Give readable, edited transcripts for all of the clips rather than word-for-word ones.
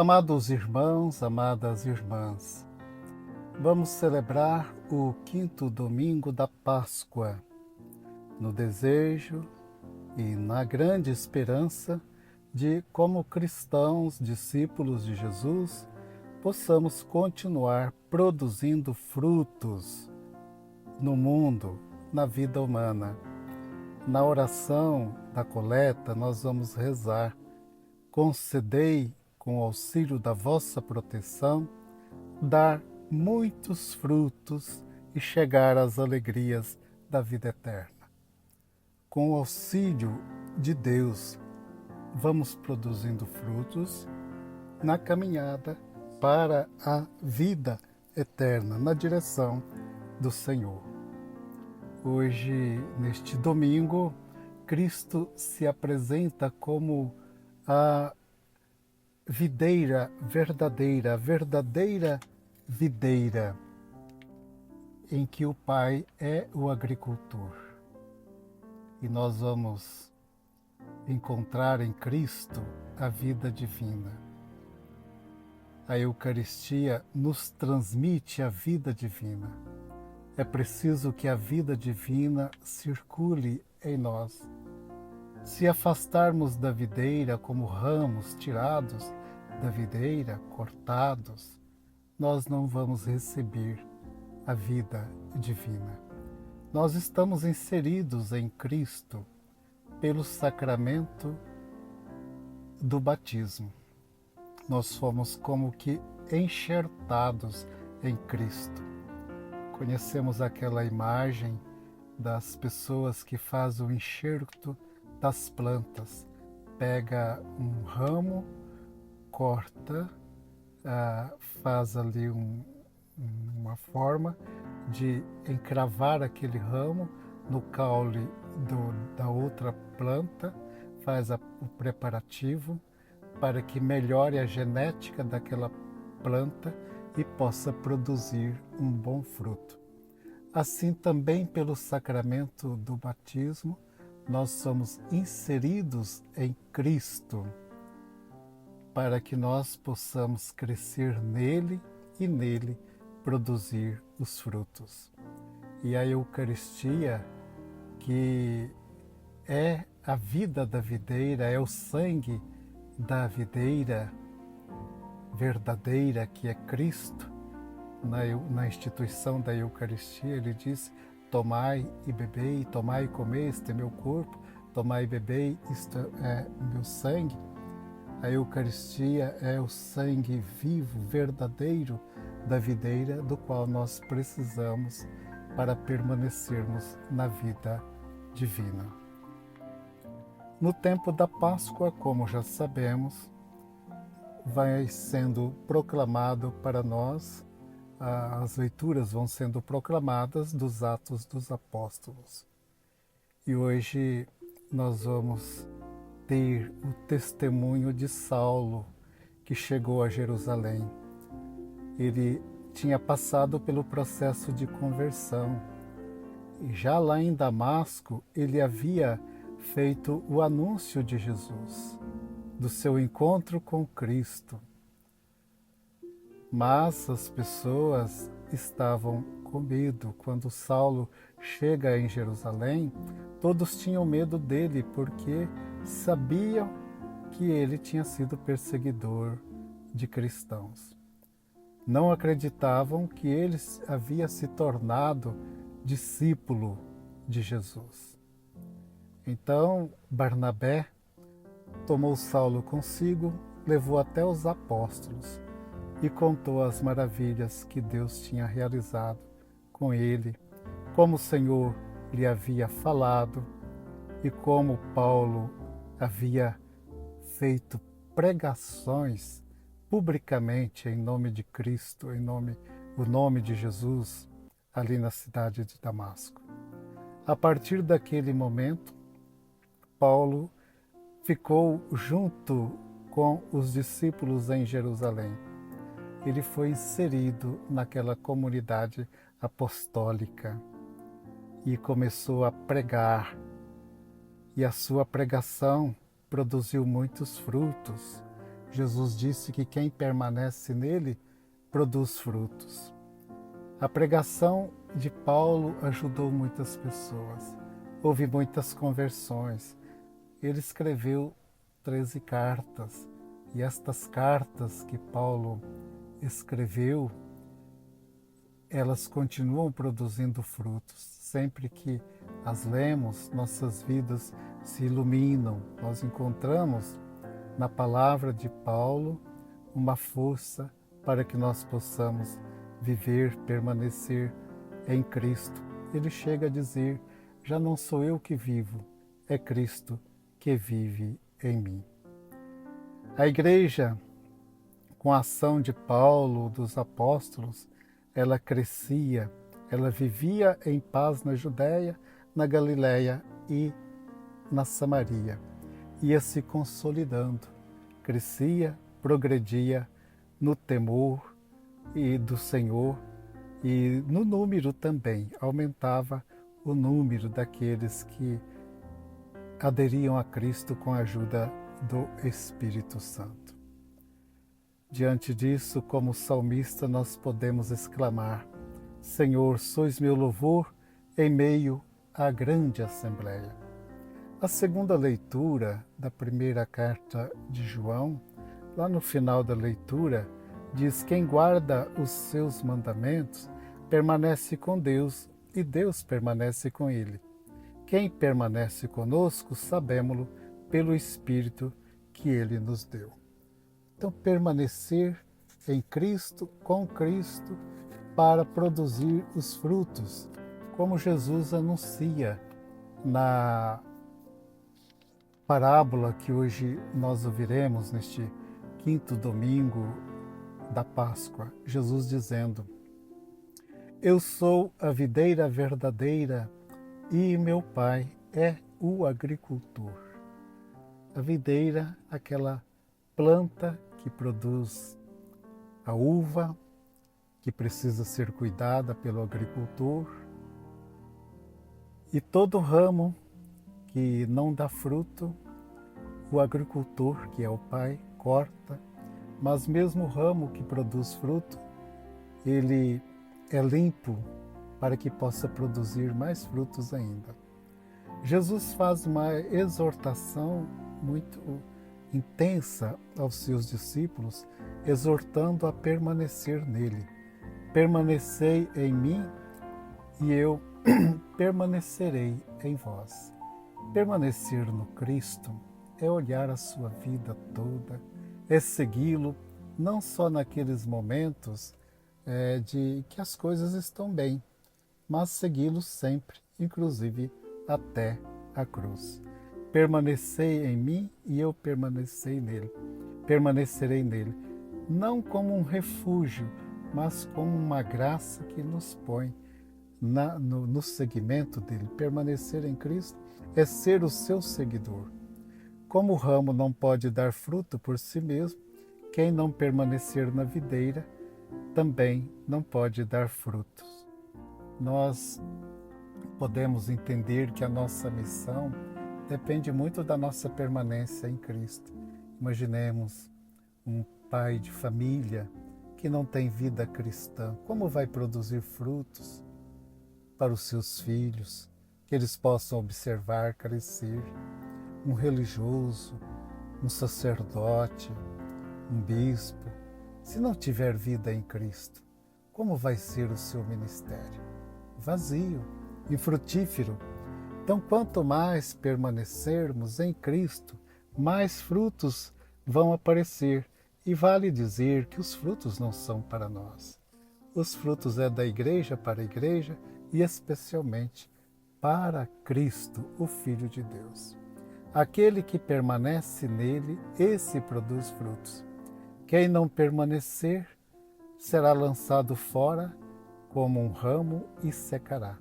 Amados irmãos, amadas irmãs, vamos celebrar o 5º domingo da Páscoa, no desejo e na grande esperança de, como cristãos, discípulos de Jesus, possamos continuar produzindo frutos no mundo, na vida humana. Na oração da coleta, nós vamos rezar: concedei, com o auxílio da vossa proteção, dar muitos frutos e chegar às alegrias da vida eterna. Com o auxílio de Deus, vamos produzindo frutos na caminhada para a vida eterna, na direção do Senhor. Hoje, neste domingo, Cristo se apresenta como a videira verdadeira, a verdadeira videira, em que o Pai é o agricultor. E nós vamos encontrar em Cristo a vida divina. A Eucaristia nos transmite a vida divina. É preciso que a vida divina circule em nós. Se afastarmos da videira como ramos tirados da videira, cortados, nós não vamos receber a vida divina. Nós estamos inseridos em Cristo pelo sacramento do batismo. Nós fomos como que enxertados em Cristo. Conhecemos aquela imagem das pessoas que fazem o enxerto das plantas. Pega um ramo, corta, faz ali uma forma de encravar aquele ramo no caule da outra planta, faz o preparativo para que melhore a genética daquela planta e possa produzir um bom fruto. Assim também, pelo sacramento do batismo, nós somos inseridos em Cristo para que nós possamos crescer nele e nele produzir os frutos. E a Eucaristia, que é a vida da videira, é o sangue da videira verdadeira, que é Cristo. Na instituição da Eucaristia, ele diz: tomai e bebei, tomai e comei, este é meu corpo, tomai e bebei, isto é meu sangue. A Eucaristia é o sangue vivo, verdadeiro da videira, do qual nós precisamos para permanecermos na vida divina. No tempo da Páscoa, como já sabemos, vai sendo proclamado para nós, as leituras vão sendo proclamadas dos Atos dos Apóstolos. E hoje nós vamos ter o testemunho de Saulo, que chegou a Jerusalém. Ele tinha passado pelo processo de conversão. E já lá em Damasco, ele havia feito o anúncio de Jesus, do seu encontro com Cristo. Mas as pessoas estavam com medo. Quando Saulo chega em Jerusalém, todos tinham medo dele, porque sabiam que ele tinha sido perseguidor de cristãos. Não acreditavam que ele havia se tornado discípulo de Jesus. Então Barnabé tomou Saulo consigo, levou até os apóstolos e contou as maravilhas que Deus tinha realizado com ele, como o Senhor lhe havia falado e como Paulo havia feito pregações publicamente em nome de Cristo, o nome de Jesus, ali na cidade de Damasco. A partir daquele momento, Paulo ficou junto com os discípulos em Jerusalém. Ele foi inserido naquela comunidade apostólica e começou a pregar. E a sua pregação produziu muitos frutos. Jesus disse que quem permanece nele produz frutos. A pregação de Paulo ajudou muitas pessoas. Houve muitas conversões. Ele escreveu 13 cartas. E estas cartas que Paulo escreveu, elas continuam produzindo frutos. Sempre que as lemos, nossas vidas se iluminam. Nós encontramos na palavra de Paulo uma força para que nós possamos viver, permanecer em Cristo. Ele chega a dizer: já não sou eu que vivo, é Cristo que vive em mim. A igreja, com a ação de Paulo, dos apóstolos, ela crescia, ela vivia em paz na Judéia, na Galiléia e na Samaria. Ia se consolidando, crescia, progredia no temor do Senhor e no número também, aumentava o número daqueles que aderiam a Cristo com a ajuda do Espírito Santo. Diante disso, como salmista, nós podemos exclamar: Senhor, sois meu louvor em meio à grande assembleia. A segunda leitura da primeira carta de João, lá no final da leitura, diz: quem guarda os seus mandamentos permanece com Deus e Deus permanece com ele. Quem permanece conosco, sabemo-lo pelo Espírito que ele nos deu. Então, permanecer em Cristo, com Cristo, para produzir os frutos, como Jesus anuncia na parábola que hoje nós ouviremos neste quinto domingo da Páscoa. Jesus dizendo: eu sou a videira verdadeira e meu Pai é o agricultor. A videira, aquela planta que produz a uva, que precisa ser cuidada pelo agricultor, e todo ramo que não dá fruto, o agricultor, que é o Pai, corta, mas mesmo o ramo que produz fruto, ele é limpo para que possa produzir mais frutos ainda. Jesus faz uma exortação muito intensa aos seus discípulos, exortando a permanecer nele. Permanecei em mim e eu permanecerei em vós. Permanecer no Cristo é olhar a sua vida toda, é segui-lo, não só naqueles momentos de que as coisas estão bem, mas segui-lo sempre, inclusive até a cruz. Permanecei em mim e eu permanecerei nele, não como um refúgio, mas como uma graça que nos põe no seguimento dele. Permanecer em Cristo é ser o seu seguidor. Como o ramo não pode dar fruto por si mesmo, quem não permanecer na videira também não pode dar frutos. Nós podemos entender que a nossa missão depende muito da nossa permanência em Cristo. Imaginemos um pai de família que não tem vida cristã. Como vai produzir frutos para os seus filhos, que eles possam observar, crescer? Um religioso, um sacerdote, um bispo, se não tiver vida em Cristo, como vai ser o seu ministério? Vazio, infrutífero. Então, quanto mais permanecermos em Cristo, mais frutos vão aparecer. E vale dizer que os frutos não são para nós. Os frutos é da igreja para a igreja e especialmente para Cristo, o Filho de Deus. Aquele que permanece nele, esse produz frutos. Quem não permanecer será lançado fora como um ramo e secará.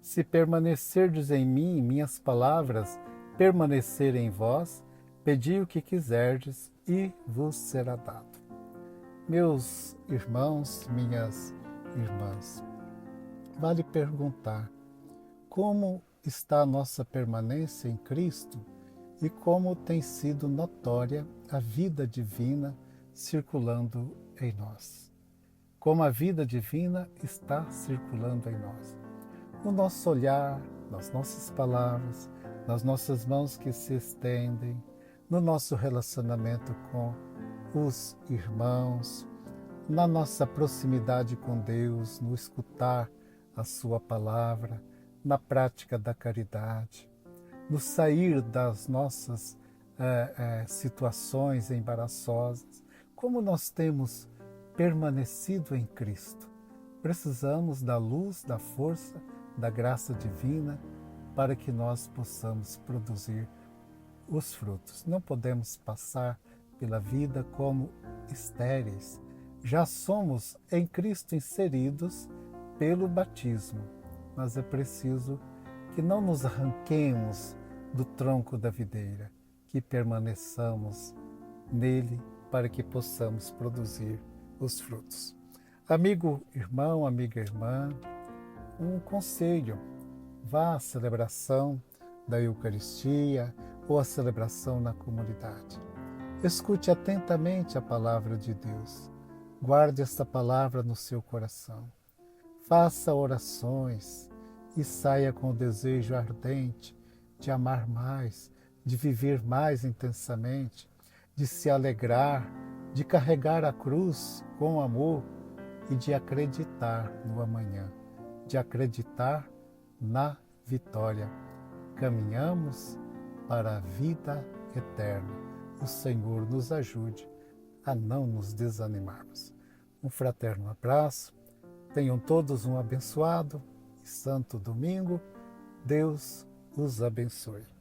Se permanecerdes em mim, minhas palavras permanecerem em vós, pedi o que quiserdes e vos será dado. Meus irmãos, minhas irmãs, vale perguntar: como está a nossa permanência em Cristo e como tem sido notória a vida divina circulando em nós. Como a vida divina está circulando em nós. No nosso olhar, nas nossas palavras, nas nossas mãos que se estendem, no nosso relacionamento com os irmãos, na nossa proximidade com Deus, no escutar a sua palavra, na prática da caridade, no sair das nossas situações embaraçosas, como nós temos permanecido em Cristo. Precisamos da luz, da força, da graça divina para que nós possamos produzir os frutos. Não podemos passar pela vida como estéreis. Já somos em Cristo inseridos pelo batismo, mas é preciso que não nos arranquemos do tronco da videira, que permaneçamos nele para que possamos produzir os frutos. Amigo irmão, amiga irmã, um conselho: vá à celebração da Eucaristia ou à celebração na comunidade. Escute atentamente a palavra de Deus. Guarde esta palavra no seu coração. Faça orações e saia com o desejo ardente de amar mais, de viver mais intensamente, de se alegrar, de carregar a cruz com amor e de acreditar no amanhã, de acreditar na vitória. Caminhamos para a vida eterna. O Senhor nos ajude a não nos desanimarmos. Um fraterno abraço. Tenham todos um abençoado e santo domingo. Deus os abençoe.